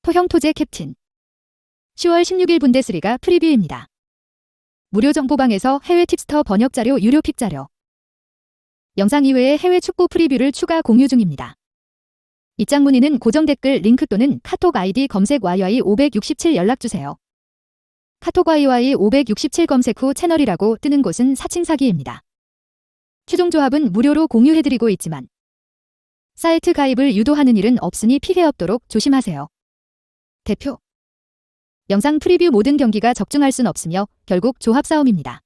토형 토제 캡틴 10월 16일 분데스리가 프리뷰입니다. 무료 정보방에서 해외 팁스터 번역 자료 유료 픽 자료 영상 이외에 해외 축구 프리뷰를 추가 공유 중입니다. 입장 문의는 고정 댓글 링크 또는 카톡 아이디 검색 YY567 연락주세요. 카톡 YY567 검색 후 채널이라고 뜨는 곳은 사칭 사기입니다. 최종 조합은 무료로 공유해드리고 있지만 사이트 가입을 유도하는 일은 없으니 피해 없도록 조심하세요. 대표 영상 프리뷰 모든 경기가 적중할 순 없으며 결국 조합 싸움입니다.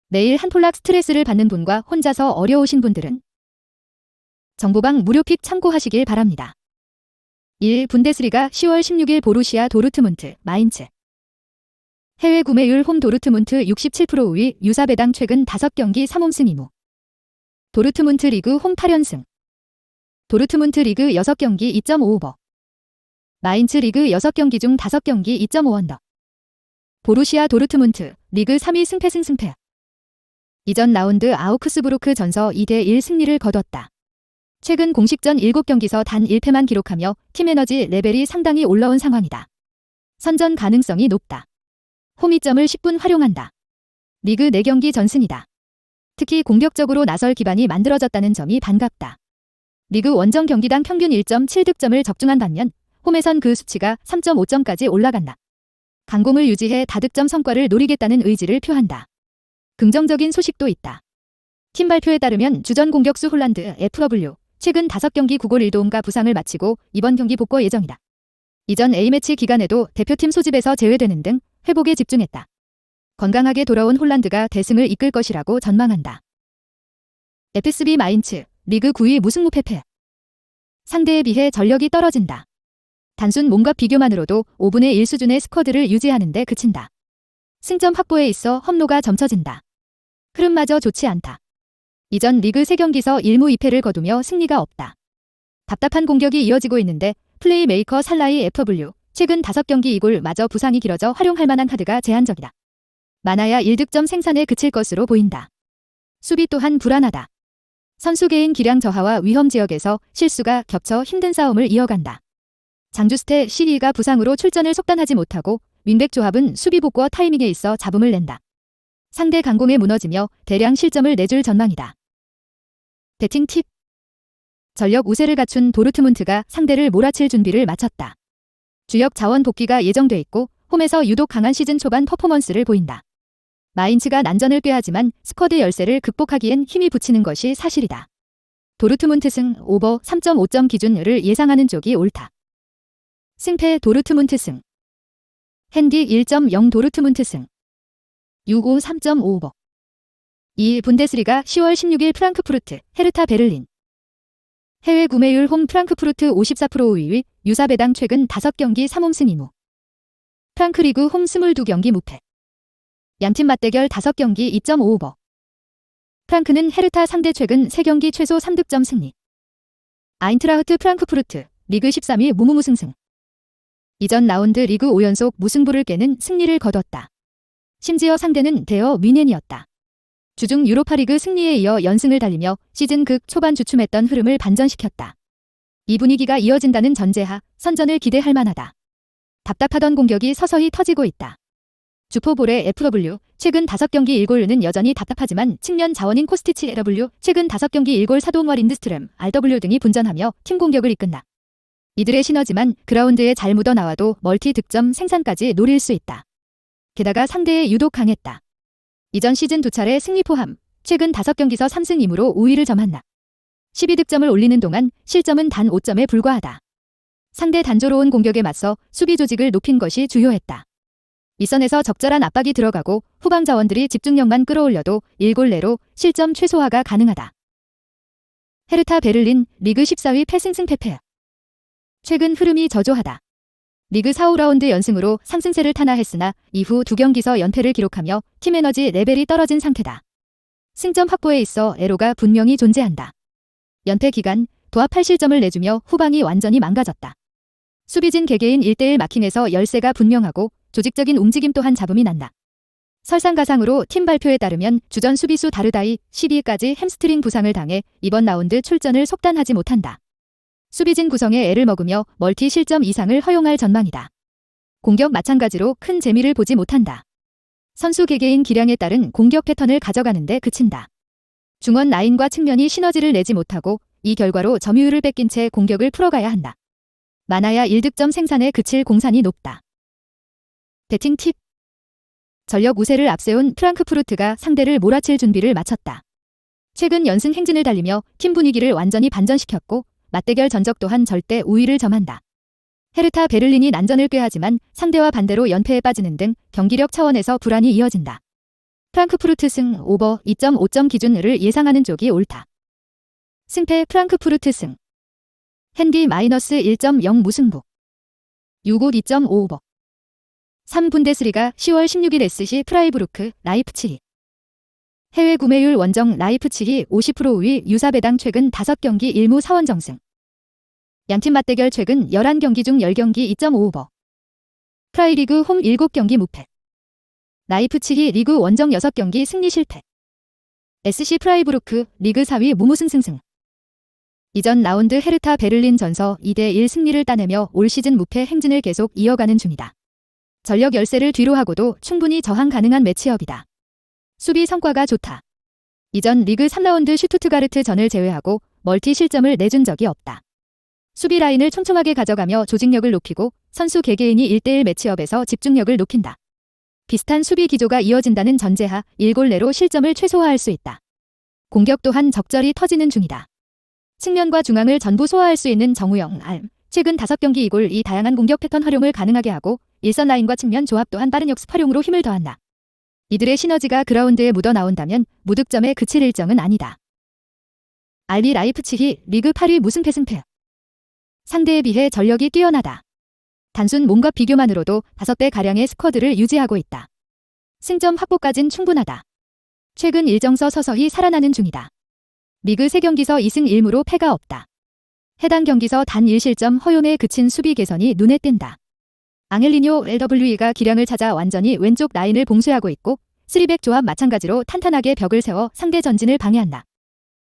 매일 한 폴락 스트레스를 받는 분과 혼자서 어려우신 분들은 정보방 무료 픽 참고하시길 바랍니다. 1. 분데스리가 10월 16일 보루시아 도르트문트, 마인츠 해외 구매율 홈 도르트문트 67% 우위 유사 배당 최근 5경기 3홈승 2무 도르트문트 리그 홈 8연승 도르트문트 리그 6경기 2.5오버 마인츠 리그 6경기 중 5경기 2.5언더 보루시아 도르트문트 리그 3위 승패 이전 라운드 아우크스부르크 전서 2대1 승리를 거뒀다. 최근 공식전 7경기서 단 1패만 기록하며 팀 에너지 레벨이 상당히 올라온 상황이다. 선전 가능성이 높다. 홈이점을 10분 활용한다. 리그 4경기 전승이다. 특히 공격적으로 나설 기반이 만들어졌다는 점이 반갑다. 리그 원정 경기당 평균 1.7득점을 적중한 반면 홈에선 그 수치가 3.5점까지 올라간다. 강공을 유지해 다득점 성과를 노리겠다는 의지를 표한다. 긍정적인 소식도 있다. 팀 발표에 따르면 주전 공격수 홀란드 FW 최근 5경기 9골 1도움과 부상을 마치고 이번 경기 복귀 예정이다. 이전 A매치 기간에도 대표팀 소집에서 제외되는 등 회복에 집중했다. 건강하게 돌아온 홀란드가 대승을 이끌 것이라고 전망한다. FSB 마인츠 리그 9위 무승 무패 상대에 비해 전력이 떨어진다. 단순 몸값 비교만으로도 5분의 1 수준의 스쿼드를 유지하는 데 그친다. 승점 확보에 있어 험로가 점쳐진다. 흐름마저 좋지 않다. 이전 리그 3경기서 1무 2패를 거두며 승리가 없다. 답답한 공격이 이어지고 있는데 플레이메이커 살라이 FW 최근 5경기 2골 마저 부상이 길어져 활용할 만한 카드가 제한적이다. 많아야 1득점 생산에 그칠 것으로 보인다. 수비 또한 불안하다. 선수 개인 기량 저하와 위험 지역에서 실수가 겹쳐 힘든 싸움을 이어간다. 장주스테 시리가 부상으로 출전을 속단하지 못하고 윙백 조합은 수비 복구 타이밍에 있어 잡음을 낸다. 상대 강공에 무너지며 대량 실점을 내줄 전망이다. 배팅 팁 전력 우세를 갖춘 도르트문트가 상대를 몰아칠 준비를 마쳤다. 주력 자원 복귀가 예정돼 있고 홈에서 유독 강한 시즌 초반 퍼포먼스를 보인다. 마인츠가 난전을 꾀하지만 스쿼드 열세를 극복하기엔 힘이 붙이는 것이 사실이다. 도르트문트 승 오버 3.5점 기준을 예상하는 쪽이 옳다. 승패 도르트문트 승 핸디 1.0 도르트문트 승 6호 3.5오버 2. 분데스리가 10월 16일 프랑크푸르트 헤르타 베를린 해외 구매율 홈 프랑크푸르트 54% 우위 유사 배당 최근 5경기 3홈승 2무 프랑크리그 홈 22경기 무패 양팀 맞대결 5경기 2.5오버 프랑크는 헤르타 상대 최근 3경기 최소 3득점 승리 아인트라흐트 프랑크푸르트 리그 13위 무무무승승 이전 라운드 리그 5연속 무승부를 깨는 승리를 거뒀다. 심지어 상대는 대여 뮌헨이었다. 주중 유로파리그 승리에 이어 연승을 달리며 시즌 극 초반 주춤했던 흐름을 반전시켰다. 이 분위기가 이어진다는 전제하 선전을 기대할 만하다. 답답하던 공격이 서서히 터지고 있다. 주포볼의 FW 최근 5경기 1골은 여전히 답답하지만 측면 자원인 코스티치 LW 최근 5경기 1골 사도움와 린드스트렘 RW 등이 분전하며 팀 공격을 이끈다. 이들의 시너지만 그라운드에 잘 묻어나와도 멀티 득점 생산까지 노릴 수 있다. 게다가 상대에 유독 강했다. 이전 시즌 2차례 승리 포함 최근 5경기서 3승 2무로 우위를 점한다. 12득점을 올리는 동안 실점은 단 5점에 불과하다. 상대 단조로운 공격에 맞서 수비 조직을 높인 것이 주요했다. 윗선에서 적절한 압박이 들어가고 후방 자원들이 집중력만 끌어올려도 1골 내로 실점 최소화가 가능하다. 헤르타 베를린 리그 14위 패승승패패 최근 흐름이 저조하다. 리그 4, 5라운드 연승으로 상승세를 타나했으나 이후 2경기서 연패를 기록하며 팀 에너지 레벨이 떨어진 상태다. 승점 확보에 있어 애로가 분명히 존재한다. 연패 기간 도합 8실점을 내주며 후방이 완전히 망가졌다. 수비진 개개인 1대1 마킹에서 열세가 분명하고 조직적인 움직임 또한 잡음이 난다. 설상가상으로 팀 발표에 따르면 주전 수비수 다르다이 12일까지 햄스트링 부상을 당해 이번 라운드 출전을 속단하지 못한다. 수비진 구성에 애를 먹으며 멀티 실점 이상을 허용할 전망이다. 공격 마찬가지로 큰 재미를 보지 못한다. 선수 개개인 기량에 따른 공격 패턴을 가져가는데 그친다. 중원 라인과 측면이 시너지를 내지 못하고 이 결과로 점유율을 뺏긴 채 공격을 풀어가야 한다. 많아야 1득점 생산에 그칠 공산이 높다. 배팅 팁. 전력 우세를 앞세운 프랑크푸르트가 상대를 몰아칠 준비를 마쳤다. 최근 연승 행진을 달리며 팀 분위기를 완전히 반전시켰고 맞대결 전적 또한 절대 우위를 점한다. 헤르타 베를린이 난전을 꾀하지만 상대와 반대로 연패에 빠지는 등 경기력 차원에서 불안이 이어진다. 프랑크푸르트 승 오버 2.5점 기준을 예상하는 쪽이 옳다. 승패 프랑크푸르트 승. 핸디 -1.0 무승부. 유고 2.5오버. 3분데스리가 10월 16일 SC 프라이부르크 라이프치히. 해외 구매율 원정 라이프치히 50% 우위 유사배당 최근 5경기 1무 4원정승. 양팀 맞대결 최근 11경기 중 10경기 2.5오버. 프라이리그 홈 7경기 무패. 라이프치히 리그 원정 6경기 승리 실패. SC 프라이부르크 리그 4위 무무승승승. 이전 라운드 헤르타 베를린 전서 2대1 승리를 따내며 올 시즌 무패 행진을 계속 이어가는 중이다. 전력 열세를 뒤로 하고도 충분히 저항 가능한 매치업이다. 수비 성과가 좋다. 이전 리그 3라운드 슈투트가르트 전을 제외하고 멀티 실점을 내준 적이 없다. 수비 라인을 촘촘하게 가져가며 조직력을 높이고 선수 개개인이 1대1 매치업에서 집중력을 높인다. 비슷한 수비 기조가 이어진다는 전제하 1골 내로 실점을 최소화할 수 있다. 공격 또한 적절히 터지는 중이다. 측면과 중앙을 전부 소화할 수 있는 정우영, 알. 최근 5경기 2골 이 다양한 공격 패턴 활용을 가능하게 하고 일선 라인과 측면 조합 또한 빠른 역습 활용으로 힘을 더한다. 이들의 시너지가 그라운드에 묻어나온다면 무득점에 그칠 일정은 아니다. RB 라이프치히 리그 8위 무승패 승패. 상대에 비해 전력이 뛰어나다. 단순 몸과 비교만으로도 5배가량의 스쿼드를 유지하고 있다. 승점 확보까진 충분하다. 최근 일정서 서서히 살아나는 중이다. 리그 3경기서 2승 1무로 패가 없다. 해당 경기서 단 1실점 허용에 그친 수비 개선이 눈에 띈다. 앙헬리뇨 LWE가 기량을 찾아 완전히 왼쪽 라인을 봉쇄하고 있고 3백 조합 마찬가지로 탄탄하게 벽을 세워 상대 전진을 방해한다.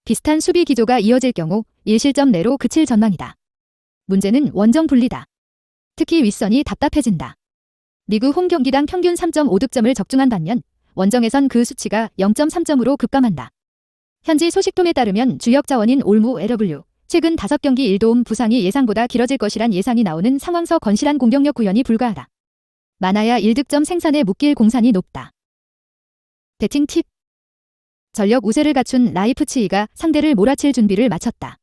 비슷한 수비 기조가 이어질 경우 1실점 내로 그칠 전망이다. 문제는 원정 분리다. 특히 윗선이 답답해진다. 리그 홈 경기당 평균 3.5득점을 적중한 반면 원정에선 그 수치가 0.3점으로 급감한다. 현지 소식통에 따르면 주력 자원인 올무 LW 최근 5경기 1도움 부상이 예상보다 길어질 것이란 예상이 나오는 상황서 건실한 공격력 구현이 불가하다. 많아야 1득점 생산에 묶일 공산이 높다. 배팅 팁. 전력 우세를 갖춘 라이프치히가 상대를 몰아칠 준비를 마쳤다.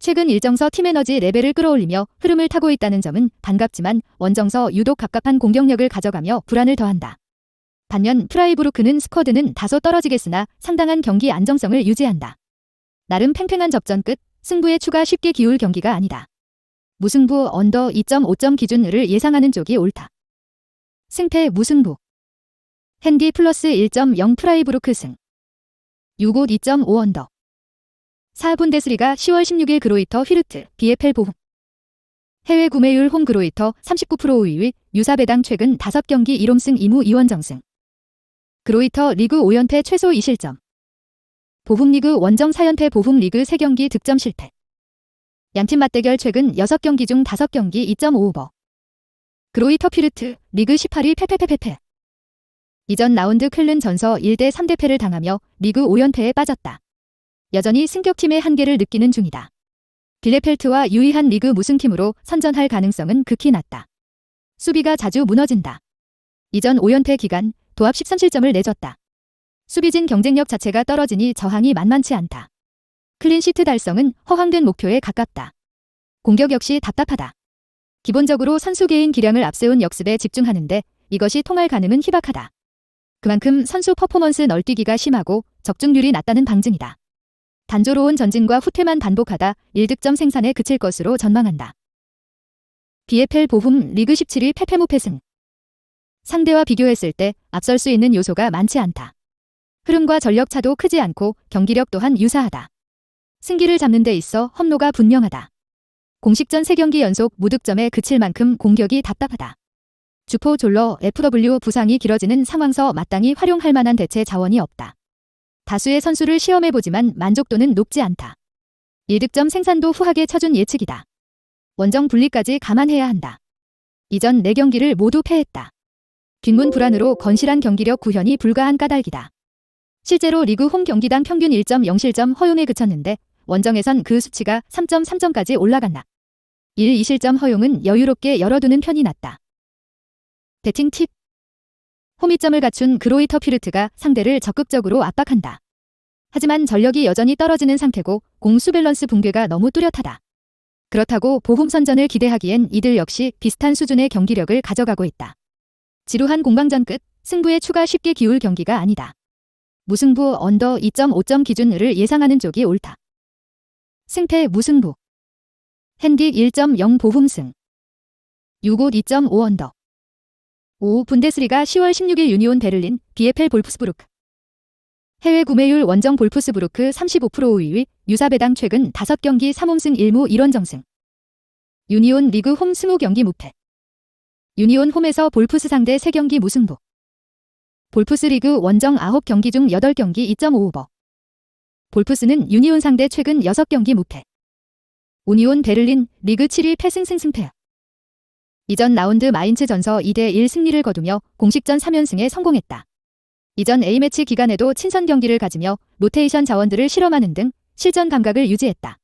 최근 일정서 팀 에너지 레벨을 끌어올리며 흐름을 타고 있다는 점은 반갑지만 원정서 유독 갑갑한 공격력을 가져가며 불안을 더한다. 반면 프라이부르크는 스쿼드는 다소 떨어지겠으나 상당한 경기 안정성을 유지한다. 나름 팽팽한 접전 끝 승부에 추가 쉽게 기울 경기가 아니다. 무승부 언더 2.5점 기준을 예상하는 쪽이 옳다. 승패 무승부. 핸디 플러스 1.0 프라이부르크 승. 유고 2.5 언더. 4분데스리가 10월 16일 그로이터 휘르트 BFL 보훈. 해외 구매율 홈 그로이터 39% 우위 유사배당 최근 5경기 1홈승 2무 2원정승. 그로이터 리그 5연패 최소 2실점. 보훔리그 원정 4연패 보훔리그 3경기 득점 실패. 양팀 맞대결 최근 6경기 중 5경기 2.5오버. 그로이터 퓨르트 리그 18위 패패패패패. 이전 라운드 쾰른 전서 1대 3대패를 당하며 리그 5연패에 빠졌다. 여전히 승격팀의 한계를 느끼는 중이다. 빌레펠트와 유의한 리그 무승팀으로 선전할 가능성은 극히 낮다. 수비가 자주 무너진다. 이전 5연패 기간 도합 13실점을 내줬다. 수비진 경쟁력 자체가 떨어지니 저항이 만만치 않다. 클린시트 달성은 허황된 목표에 가깝다. 공격 역시 답답하다. 기본적으로 선수 개인 기량을 앞세운 역습에 집중하는데 이것이 통할 가능은 희박하다. 그만큼 선수 퍼포먼스 널뛰기가 심하고 적중률이 낮다는 방증이다. 단조로운 전진과 후퇴만 반복하다 1득점 생산에 그칠 것으로 전망한다. BFL 보훔 리그 17위 패패무패승. 상대와 비교했을 때 앞설 수 있는 요소가 많지 않다. 흐름과 전력 차도 크지 않고 경기력 또한 유사하다. 승기를 잡는 데 있어 험로가 분명하다. 공식전 3경기 연속 무득점에 그칠 만큼 공격이 답답하다. 주포 졸러 FW 부상이 길어지는 상황서 마땅히 활용할 만한 대체 자원이 없다. 다수의 선수를 시험해보지만 만족도는 높지 않다. 1득점 생산도 후하게 쳐준 예측이다. 원정 분리까지 감안해야 한다. 이전 4경기를 모두 패했다. 뒷문 불안으로 건실한 경기력 구현이 불가한 까닭이다. 실제로 리그 홈 경기당 평균 1.0실점 허용에 그쳤는데 원정에선 그 수치가 3.3점까지 올라갔나. 1-2실점 허용은 여유롭게 열어두는 편이 낫다. 배팅 팁. 호미점을 갖춘 그로이터 퓨르트가 상대를 적극적으로 압박한다. 하지만 전력이 여전히 떨어지는 상태고 공수 밸런스 붕괴가 너무 뚜렷하다. 그렇다고 보홈선전을 기대하기엔 이들 역시 비슷한 수준의 경기력을 가져가고 있다. 지루한 공방전 끝, 승부에 추가 쉽게 기울 경기가 아니다. 무승부 언더 2.5점 기준을 예상하는 쪽이 옳다. 승패 무승부. 핸딕 1.0 보훔승. 6옷 2.5 언더. 5. 분데스리가 10월 16일 유니온 베를린, BFL 볼프스부르크. 해외 구매율 원정 볼프스부르크 35% 5위, 유사배당 최근 5경기 3홈승 1무 1원정승. 유니온 리그 홈 20경기 무패. 유니온 홈에서 볼프스 상대 3경기 무승부. 볼프스 리그 원정 9경기 중 8경기 2.5오버. 볼프스는 유니온 상대 최근 6경기 무패. 우니온 베를린 리그 7위 패승승승패. 이전 라운드 마인츠 전서 2대1 승리를 거두며 공식전 3연승에 성공했다. 이전 A매치 기간에도 친선 경기를 가지며 로테이션 자원들을 실험하는 등 실전 감각을 유지했다.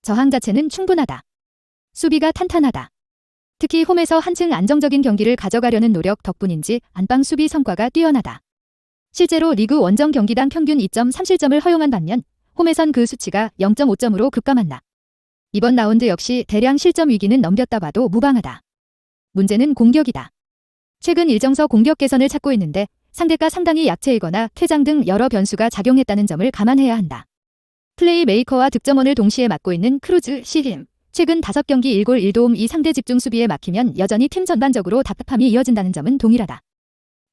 저항 자체는 충분하다. 수비가 탄탄하다. 특히 홈에서 한층 안정적인 경기를 가져가려는 노력 덕분인지 안방 수비 성과가 뛰어나다. 실제로 리그 원정 경기당 평균 2.3실점을 허용한 반면 홈에선 그 수치가 0.5점으로 급감한다. 이번 라운드 역시 대량 실점 위기는 넘겼다 봐도 무방하다. 문제는 공격이다. 최근 일정서 공격 개선을 찾고 있는데 상대가 상당히 약체이거나 퇴장 등 여러 변수가 작용했다는 점을 감안해야 한다. 플레이메이커와 득점원을 동시에 맡고 있는 크루즈, 시힘. 최근 5경기 1골 1도움 이 상대 집중 수비에 막히면 여전히 팀 전반적으로 답답함이 이어진다는 점은 동일하다.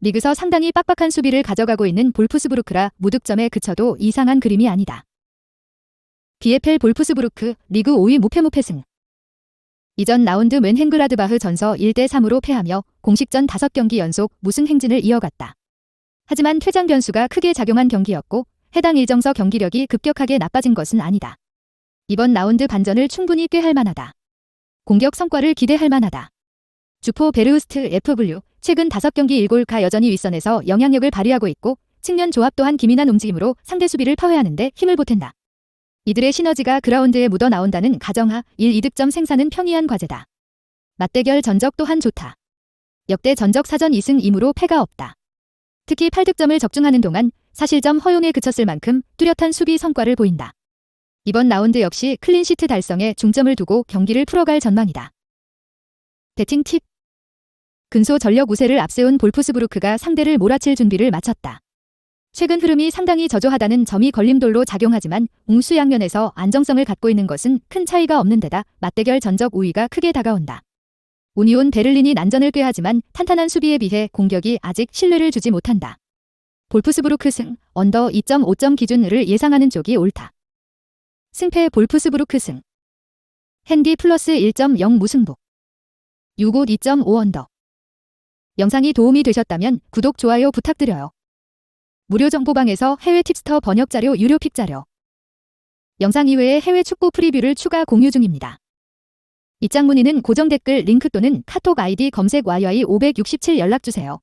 리그서 상당히 빡빡한 수비를 가져가고 있는 볼프스부르크라 무득점에 그쳐도 이상한 그림이 아니다. BFL 볼프스부르크 리그 5위 무패승. 이전 라운드 맨헨글라드바흐 전서 1대3으로 패하며 공식전 5경기 연속 무승 행진을 이어갔다. 하지만 퇴장 변수가 크게 작용한 경기였고 해당 일정서 경기력이 급격하게 나빠진 것은 아니다. 이번 라운드 반전을 충분히 꾀할 만하다. 공격 성과를 기대할 만하다. 주포 베르흐스트 FW 최근 5경기 1골가 여전히 윗선에서 영향력을 발휘하고 있고 측면 조합 또한 기민한 움직임으로 상대 수비를 파괴하는 데 힘을 보탠다. 이들의 시너지가 그라운드에 묻어나온다는 가정하 1-2득점 생산은 평이한 과제다. 맞대결 전적 또한 좋다. 역대 전적 사전 2승 2무로 패가 없다. 특히 8득점을 적중하는 동안 사실점 허용에 그쳤을 만큼 뚜렷한 수비 성과를 보인다. 이번 라운드 역시 클린시트 달성에 중점을 두고 경기를 풀어갈 전망이다. 배팅 팁. 근소 전력 우세를 앞세운 볼프스부르크가 상대를 몰아칠 준비를 마쳤다. 최근 흐름이 상당히 저조하다는 점이 걸림돌로 작용하지만 웅수양면에서 안정성을 갖고 있는 것은 큰 차이가 없는 데다 맞대결 전적 우위가 크게 다가온다. 우니온 베를린이 난전을 꾀하지만 탄탄한 수비에 비해 공격이 아직 신뢰를 주지 못한다. 볼프스부르크 승, 언더 2.5점 기준을 예상하는 쪽이 옳다. 승패 볼프스부르크 승. 핸디 플러스 1.0 무승부. 6옷 2.5 언더. 영상이 도움이 되셨다면 구독, 좋아요 부탁드려요. 무료 정보방에서 해외 팁스터 번역 자료, 유료 픽 자료. 영상 이외에 해외 축구 프리뷰를 추가 공유 중입니다. 입장 문의는 고정 댓글 링크 또는 카톡 아이디 검색 YY567 연락주세요.